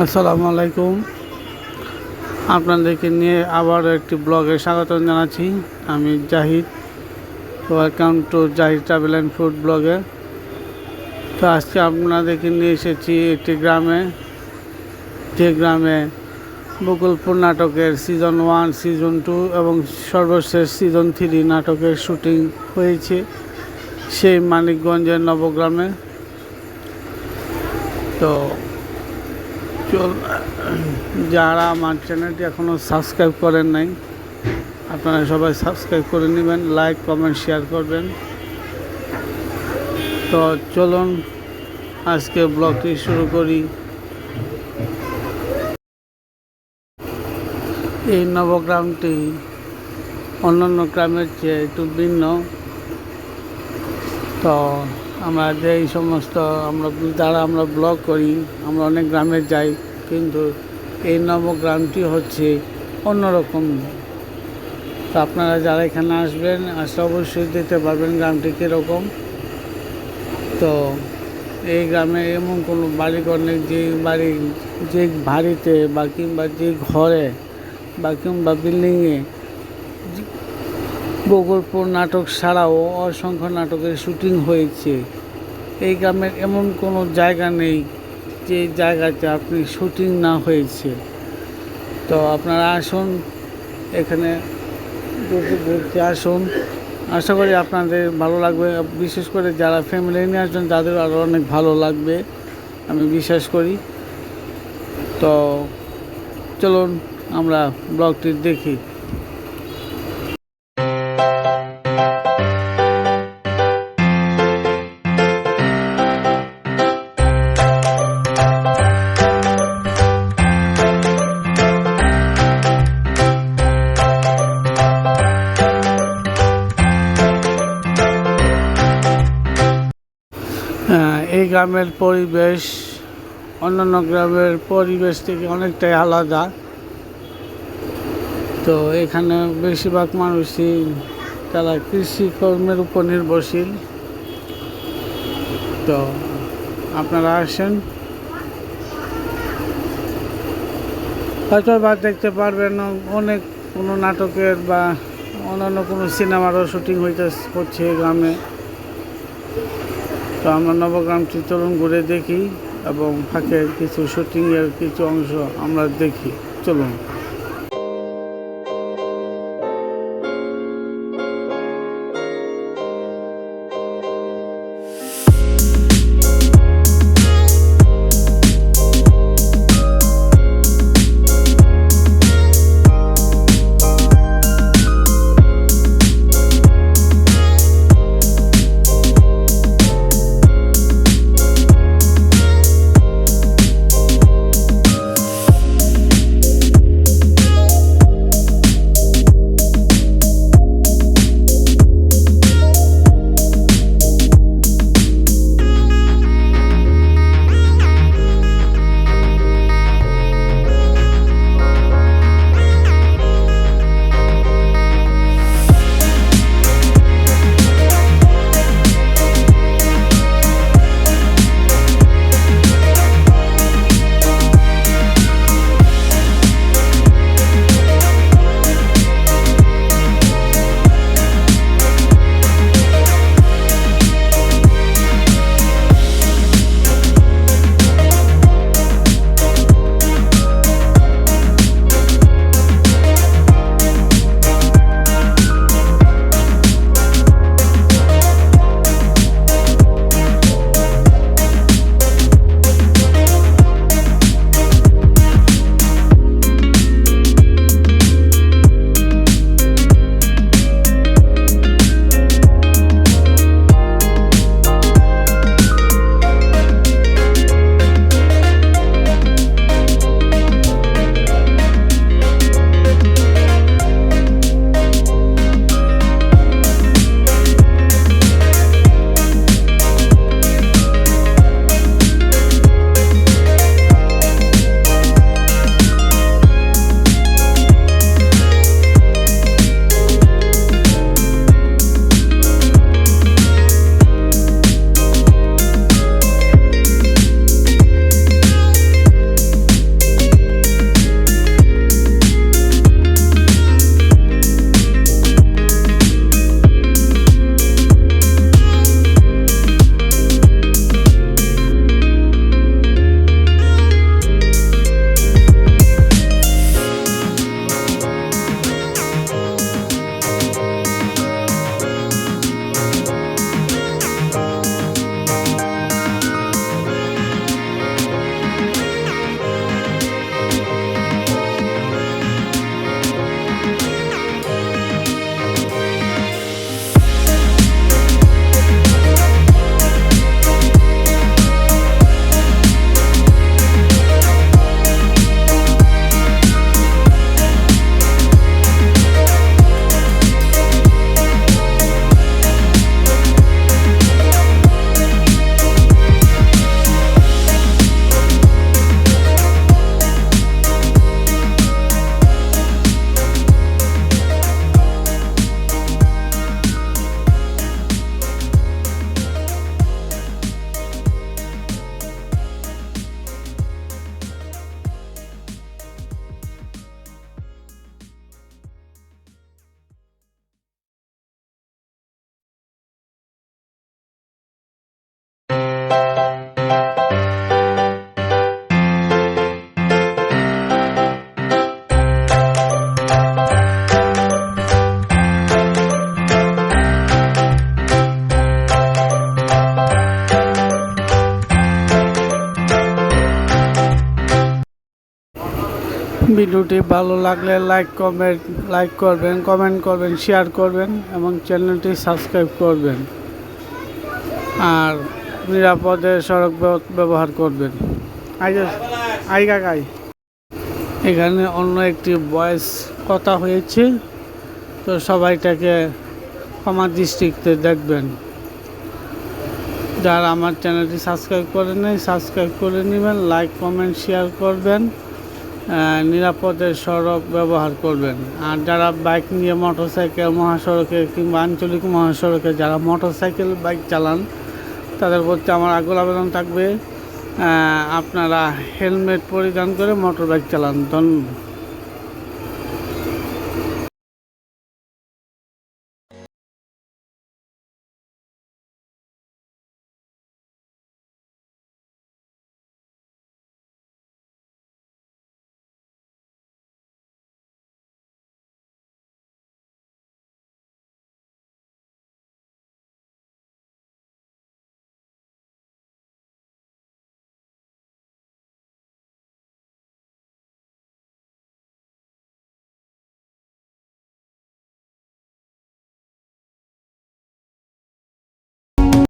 আসসালামু আলাইকুম। আপনাদেরকে নিয়ে আবার একটি ব্লগে স্বাগত জানাচ্ছি। আমি Zahid. Welcome to Zahid travel and food ব্লগে। তো আজকে আপনাদেরকে নিয়ে এসেছি একটি গ্রামে, যে গ্রামে বকুলপুর নাটকের সিজন 1, সিজন 2 এবং সর্বশেষ সিজন 3 নাটকের শুটিং হয়েছে, সেই মানিকগঞ্জের নবগ্রামে। তো যারা আমার চ্যানেলটি এখনও সাবস্ক্রাইব করেন নাই, আপনারা সবাই সাবস্ক্রাইব করে নেবেন, লাইক কমেন্ট শেয়ার করবেন। তো চলুন আজকে ব্লগটি শুরু করি। এই নবগ্রামটি অন্যান্য গ্রামের চেয়ে একটু ভিন্ন। তো আমরা যেই সমস্ত আমরা ব্লগ করি, আমরা অনেক গ্রামে যাই, কিন্তু এই নবগ্রামটি হচ্ছে অন্যরকম। তো আপনারা যারা এখানে আসবেন, আসলে অবশ্যই দেখতে পারবেন গ্রামটি কীরকম। তো এই গ্রামে এমন কোনো বাড়িঘর নেই যে বাড়িতে বা কিংবা যে ঘরে বা কিংবা বিল্ডিংয়ে বকুলপুর নাটক ছাড়াও অসংখ্য নাটকের শুটিং হয়েছে। এই গ্রামের এমন কোনো জায়গা নেই যে জায়গাতে আপনি শুটিং না হয়েছে। তো আপনারা আসুন, এখানে ঘুরতে আসুন। আশা করি আপনাদের ভালো লাগবে, বিশেষ করে যারা ফ্যামিলি নিয়ে আসবেন তাদের আরও অনেক ভালো লাগবে আমি বিশ্বাস করি। তো চলুন আমরা ব্লগটি দেখি। এই গ্রামের পরিবেশ অন্যান্য গ্রামের পরিবেশ থেকে অনেকটাই আলাদা। তো এখানে বেশিরভাগ মানুষই তারা কৃষিকর্মের উপর নির্ভরশীল। তো আপনারা আসেন, হয়তো বা দেখতে পারবেন অনেক কোনো নাটকের বা অন্যান্য কোনো সিনেমারও শুটিং হচ্ছে গ্রামে। তো আমরা নবগ্রামটি চলুন ঘুরে দেখি এবং ফাঁকে কিছু শুটিংয়ের কিছু অংশ আমরা দেখি। চলুন। ভিডিওটি ভালো লাগলে লাইক করবেন, কমেন্ট করবেন, শেয়ার করবেন এবং চ্যানেলটি সাবস্ক্রাইব করবেন আর নিরাপদে সড়ক ব্যবহার করবেন। কাকাই এখানে অন্য একটি ভয়েস কথা হয়েছে, তো সবাইটাকে ক্ষমা দৃষ্টিতে দেখবেন। যারা আমার চ্যানেলটি সাবস্ক্রাইব করে নেই সাবস্ক্রাইব করে নেবেন, লাইক কমেন্ট শেয়ার করবেন, নিরাপদে সড়ক ব্যবহার করবেন। আর যারা বাইক নিয়ে মোটরসাইকেল মহাসড়কে কিংবা আঞ্চলিক মহাসড়কে যারা মোটরসাইকেল বাইক চালান তাদের প্রতি আমার আকুল আবেদন থাকবে, আপনারা হেলমেট পরিধান করে মোটর বাইক চালান। ধন্যবাদ।